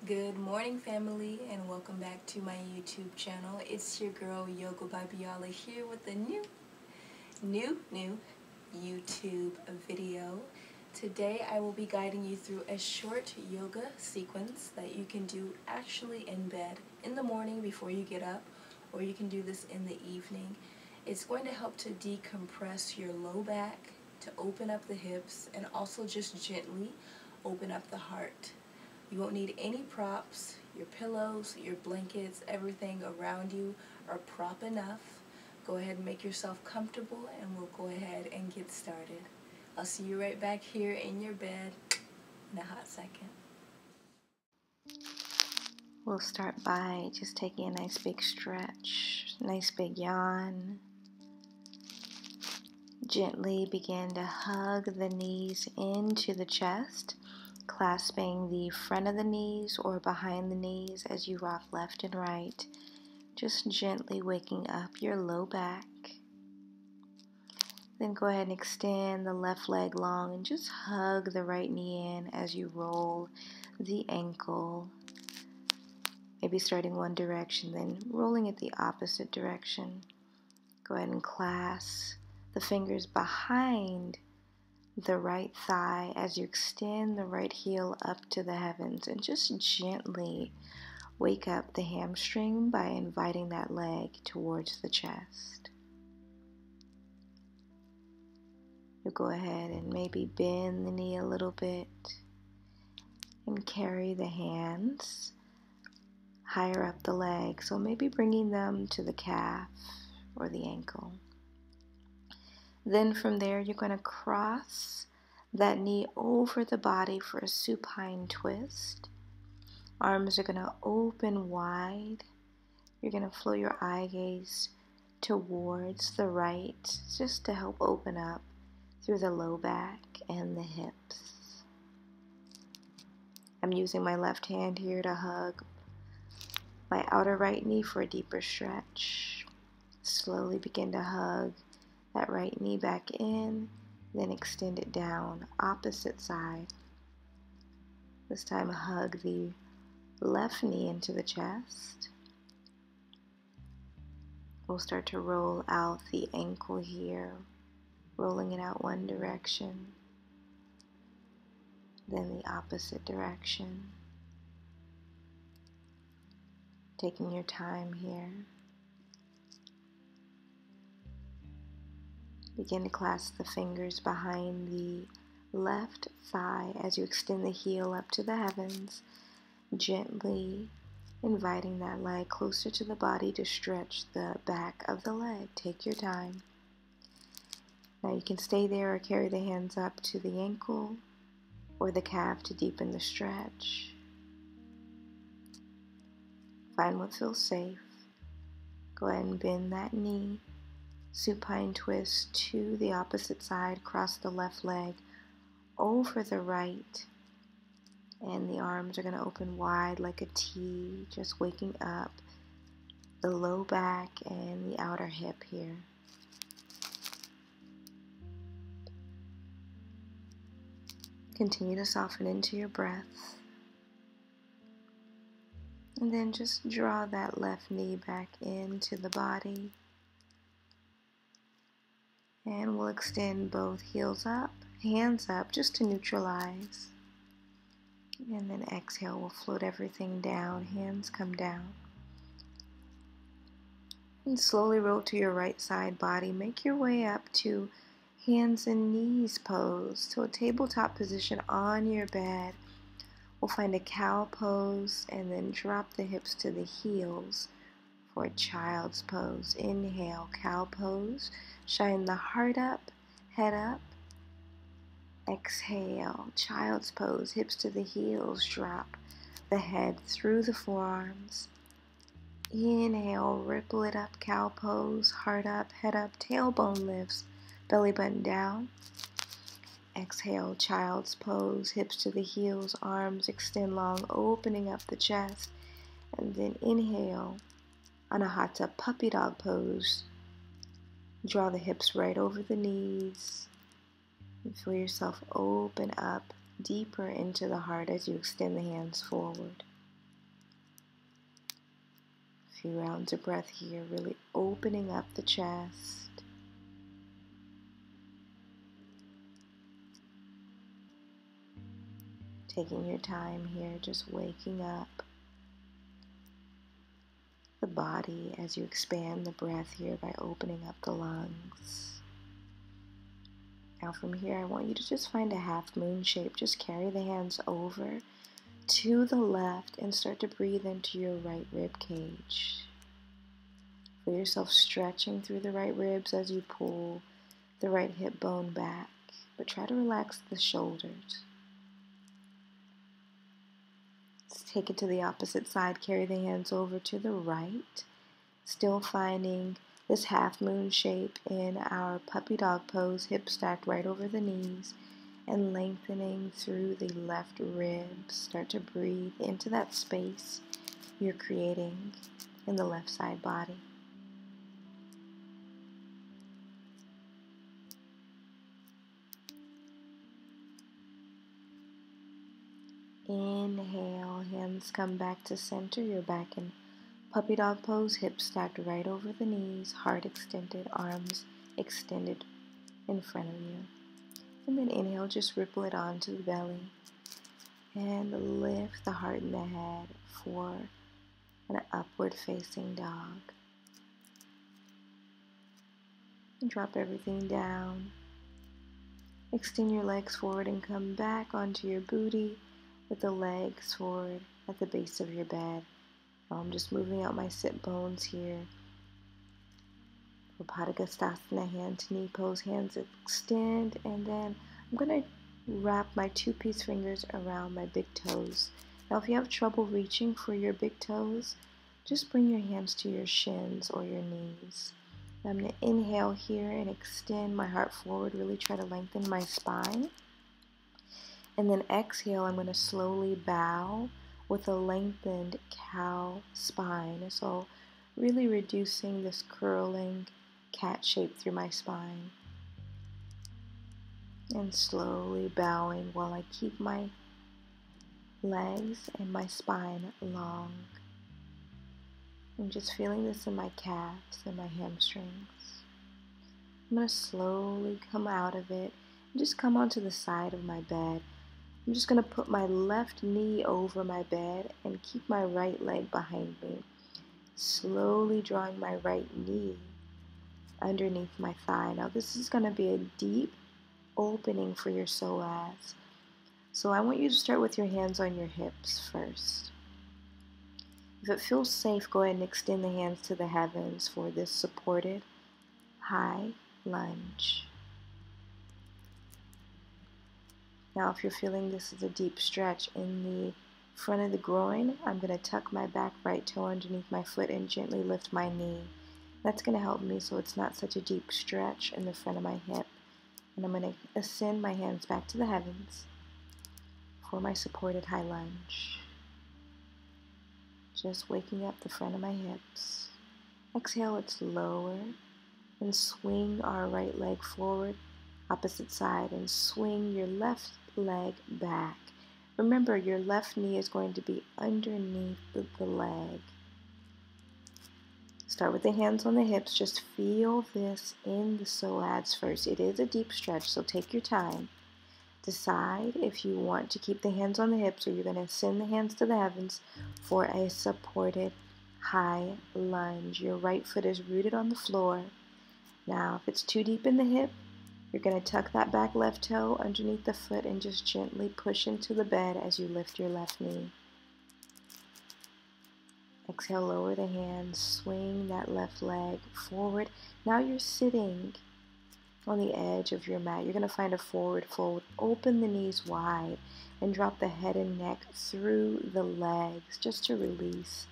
Good morning, family, and welcome back to my YouTube channel. It's your girl Yogabybiola here with a new YouTube video. Today I will be guiding you through a short yoga sequence that you can do actually in bed in the morning before you get up, or you can do this in the evening. It's going to help to decompress your low back, to open up the hips, and also just gently open up the heart. You won't need any props. Your pillows, your blankets, everything around you are prop enough. Go ahead and make yourself comfortable, and we'll go ahead and get started. I'll see you right back here in your bed in a hot second. We'll start by just taking a nice big stretch, nice big yawn. Gently begin to hug the knees into the chest, clasping the front of the knees or behind the knees as you rock left and right, just gently waking up your low back. Then go ahead and extend the left leg long and just hug the right knee in as you roll the ankle. Maybe starting one direction, then rolling it the opposite direction. Go ahead and clasp the fingers behind the right thigh as you extend the right heel up to the heavens, and just gently wake up the hamstring by inviting that leg towards the chest. You'll go ahead and maybe bend the knee a little bit and carry the hands higher up the leg, so maybe bringing them to the calf or the ankle. Then from there, you're going to cross that knee over the body for a supine twist. Arms are going to open wide. You're going to flow your eye gaze towards the right, just to help open up through the low back and the hips. I'm using my left hand here to hug my outer right knee for a deeper stretch. Slowly begin to hug that right knee back in, then extend it down, opposite side. This time hug the left knee into the chest. We'll start to roll out the ankle here, rolling it out one direction, then the opposite direction. Taking your time here. Begin to clasp the fingers behind the left thigh as you extend the heel up to the heavens, gently inviting that leg closer to the body to stretch the back of the leg. Take your time. Now you can stay there or carry the hands up to the ankle or the calf to deepen the stretch. Find what feels safe. Go ahead and bend that knee. Supine twist to the opposite side, cross the left leg over the right, and the arms are going to open wide like a T, just waking up the low back and the outer hip here. Continue to soften into your breath, and then just draw that left knee back into the body. And we'll extend both heels up, hands up, just to neutralize. And then exhale, we'll float everything down, hands come down. And slowly roll to your right side body. Make your way up to hands and knees pose, to a tabletop position on your bed. We'll find a cow pose and then drop the hips to the heels for a child's pose. Inhale, cow pose. Shine the heart up, head up. Exhale, child's pose, hips to the heels, drop the head through the forearms. Inhale, ripple it up, cow pose, heart up, head up, tailbone lifts, belly button down. Exhale, child's pose, hips to the heels, arms extend long, opening up the chest. And then inhale, Anahata puppy dog pose. Draw the hips right over the knees and feel yourself open up deeper into the heart as you extend the hands forward. A few rounds of breath here, really opening up the chest. Taking your time here, just waking up the body as you expand the breath here by opening up the lungs. Now from here, I want you to just find a half moon shape. Just carry the hands over to the left and start to breathe into your right rib cage. Feel yourself stretching through the right ribs as you pull the right hip bone back, but try to relax the shoulders. Let's take it to the opposite side. Carry the hands over to the right, still finding this half moon shape in our puppy dog pose, hips stacked right over the knees and lengthening through the left ribs. Start to breathe into that space you're creating in the left side body. Inhale, hands come back to center. You're back in puppy dog pose, hips stacked right over the knees, heart extended, arms extended in front of you. And then inhale, just ripple it onto the belly and lift the heart and the head for an upward facing dog. And drop everything down. Extend your legs forward and come back onto your booty with the legs forward at the base of your bed. Now I'm just moving out my sit bones here. Padagusthasana, hand to knee pose, hands extend, and then I'm going to wrap my 2-piece fingers around my big toes. Now if you have trouble reaching for your big toes, just bring your hands to your shins or your knees. I'm going to inhale here and extend my heart forward, really try to lengthen my spine. And then exhale, I'm going to slowly bow with a lengthened cow spine. So really reducing this curling cat shape through my spine. And slowly bowing while I keep my legs and my spine long. I'm just feeling this in my calves and my hamstrings. I'm going to slowly come out of it and just come onto the side of my bed. I'm just going to put my left knee over my bed and keep my right leg behind me. Slowly drawing my right knee underneath my thigh. Now this is going to be a deep opening for your psoas. So I want you to start with your hands on your hips first. If it feels safe, go ahead and extend the hands to the heavens for this supported high lunge. Now if you're feeling this is a deep stretch in the front of the groin, I'm going to tuck my back right toe underneath my foot and gently lift my knee. That's going to help me so it's not such a deep stretch in the front of my hip. And I'm going to ascend my hands back to the heavens for my supported high lunge. Just waking up the front of my hips. Exhale, it's lower. And swing our right leg forward, opposite side, and swing your left leg back. Remember, your left knee is going to be underneath the leg. Start with the hands on the hips. Just feel this in the psoas first. It is a deep stretch, so take your time. Decide if you want to keep the hands on the hips or you're going to send the hands to the heavens for a supported high lunge. Your right foot is rooted on the floor. Now, if it's too deep in the hip, you're going to tuck that back left toe underneath the foot and just gently push into the bed as you lift your left knee. Exhale, lower the hands, swing that left leg forward. Now you're sitting on the edge of your mat. You're going to find a forward fold. Open the knees wide and drop the head and neck through the legs just to release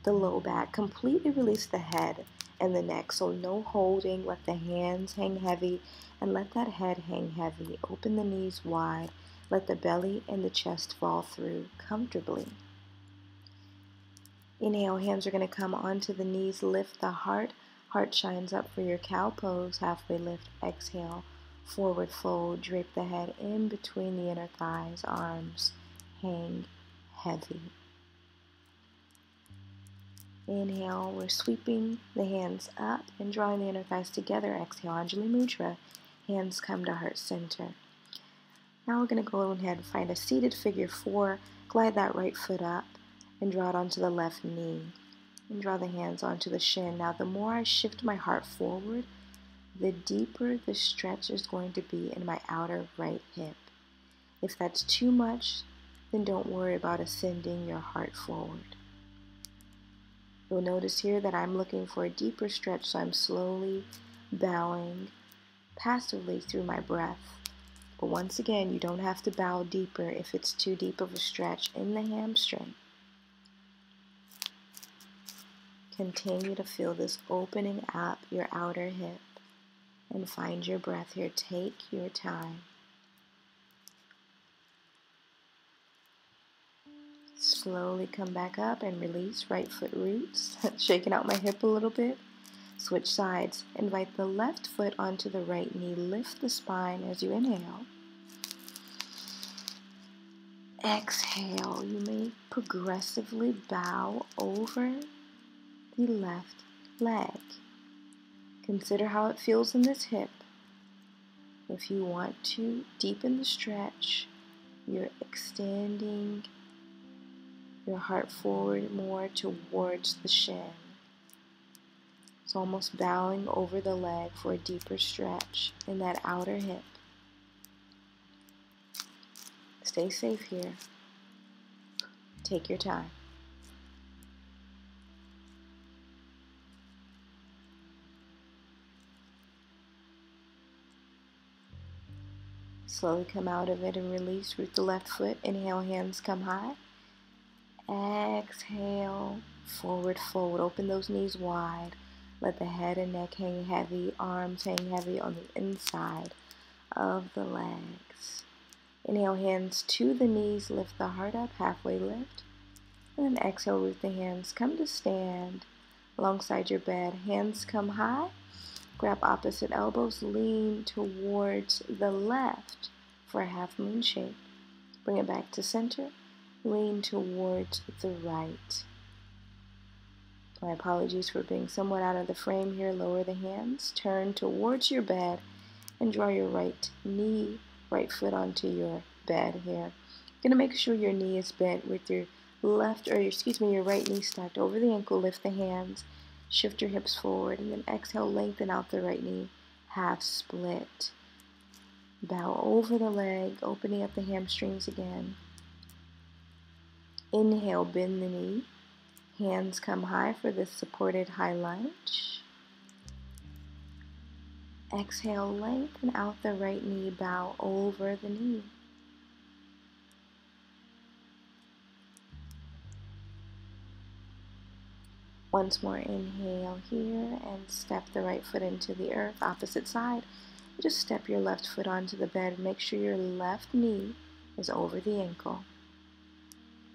the low back. Completely release the head and the neck. So no holding. Let the hands hang heavy and let that head hang heavy. Open the knees wide. Let the belly and the chest fall through comfortably. Inhale, hands are going to come onto the knees. Lift the heart. Heart shines up for your cow pose. Halfway lift. Exhale, forward fold. Drape the head in between the inner thighs. Arms hang heavy. Inhale, we're sweeping the hands up and drawing the inner thighs together. Exhale, Anjali Mudra. Hands come to heart center. Now we're going to go ahead and find a seated figure 4. Glide that right foot up and draw it onto the left knee. And draw the hands onto the shin. Now the more I shift my heart forward, the deeper the stretch is going to be in my outer right hip. If that's too much, then don't worry about ascending your heart forward. You'll notice here that I'm looking for a deeper stretch, so I'm slowly bowing passively through my breath. But once again, you don't have to bow deeper if it's too deep of a stretch in the hamstring. Continue to feel this opening up your outer hip and find your breath here. Take your time. Slowly come back up and release. Right foot roots. Shaking out my hip a little bit. Switch sides. Invite the left foot onto the right knee. Lift the spine as you inhale. Exhale. You may progressively bow over the left leg. Consider how it feels in this hip. If you want to deepen the stretch, you're extending your heart forward more towards the shin. It's almost bowing over the leg for a deeper stretch in that outer hip. Stay safe here. Take your time. Slowly come out of it and release. Root the left foot. Inhale, hands come high. Exhale, forward fold. Open those knees wide. Let the head and neck hang heavy. Arms hang heavy on the inside of the legs. Inhale, hands to the knees. Lift the heart up, halfway lift. And then exhale, root the hands. Come to stand alongside your bed. Hands come high. Grab opposite elbows. Lean towards the left for a half moon shape. Bring it back to center. Lean towards the right. My apologies for being somewhat out of the frame here. Lower the hands. Turn towards your bed and draw your right knee, right foot onto your bed here. You're going to make sure your knee is bent with your your right knee stacked over the ankle. Lift the hands. Shift your hips forward and then exhale, lengthen out the right knee. Half split. Bow over the leg, opening up the hamstrings again. Inhale, bend the knee. Hands come high for this supported high lunge. Exhale, lengthen out the right knee, bow over the knee. Once more, inhale here and step the right foot into the earth, opposite side. Just step your left foot onto the bed. Make sure your left knee is over the ankle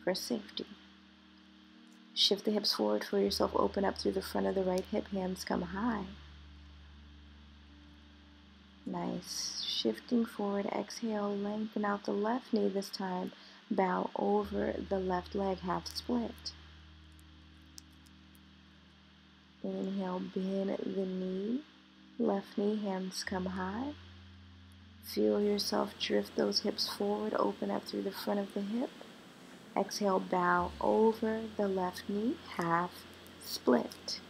for safety. Shift the hips forward for yourself. Open up through the front of the right hip. Hands come high. Nice. Shifting forward. Exhale. Lengthen out the left knee this time. Bow over the left leg. Half split. Inhale. Bend the knee. Left knee. Hands come high. Feel yourself drift those hips forward. Open up through the front of the hip. Exhale, bow over the left knee, half split.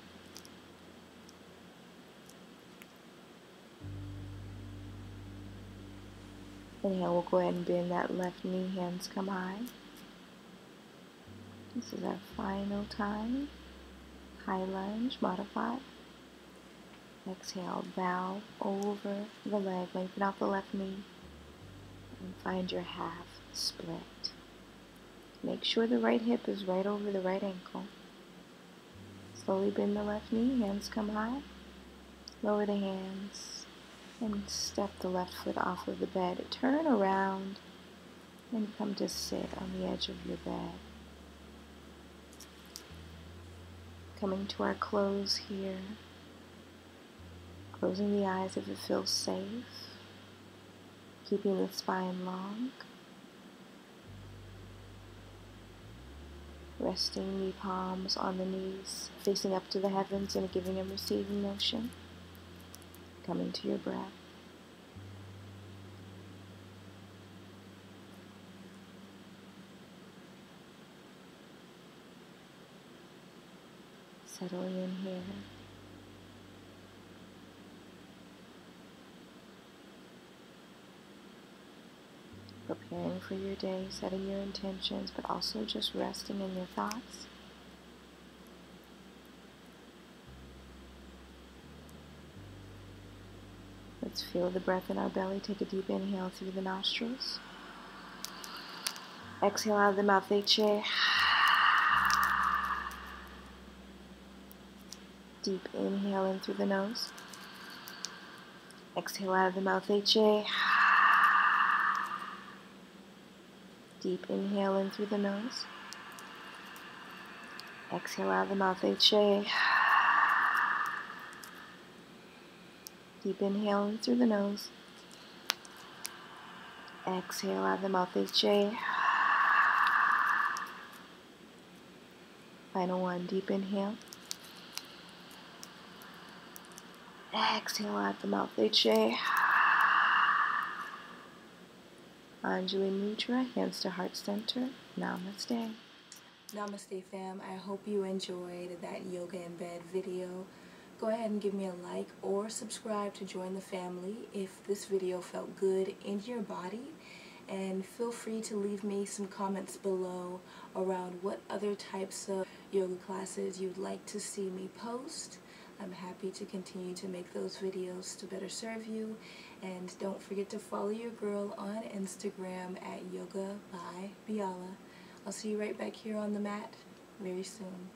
Inhale, we'll go ahead and bend that left knee, hands come high. This is our final time. High lunge, modified. Exhale, bow over the leg, lengthen out the left knee, and find your half split. Make sure the right hip is right over the right ankle. Slowly bend the left knee, hands come high. Lower the hands and step the left foot off of the bed. Turn around and come to sit on the edge of your bed. Coming to our close here. Closing the eyes if it feels safe. Keeping the spine long. Resting the palms on the knees, facing up to the heavens in a giving and receiving motion. Come into your breath. Settling in here. Preparing for your day, setting your intentions, but also just resting in your thoughts. Let's feel the breath in our belly. Take a deep inhale through the nostrils. Exhale out of the mouth, eche. Deep inhale in through the nose. Exhale out of the mouth, eche. Deep inhale in through the nose. Exhale out of the mouth, eche. Deep inhale in through the nose. Exhale out of the mouth, eche. Final one, deep inhale. Exhale out the mouth, eche. Anjali Mudra, hands to heart center. Namaste. Namaste fam, I hope you enjoyed that yoga in bed video. Go ahead and give me a like or subscribe to join the family if this video felt good in your body. And feel free to leave me some comments below around what other types of yoga classes you'd like to see me post. I'm happy to continue to make those videos to better serve you. And don't forget to follow your girl on Instagram at yogabybiola. I'll see you right back here on the mat very soon.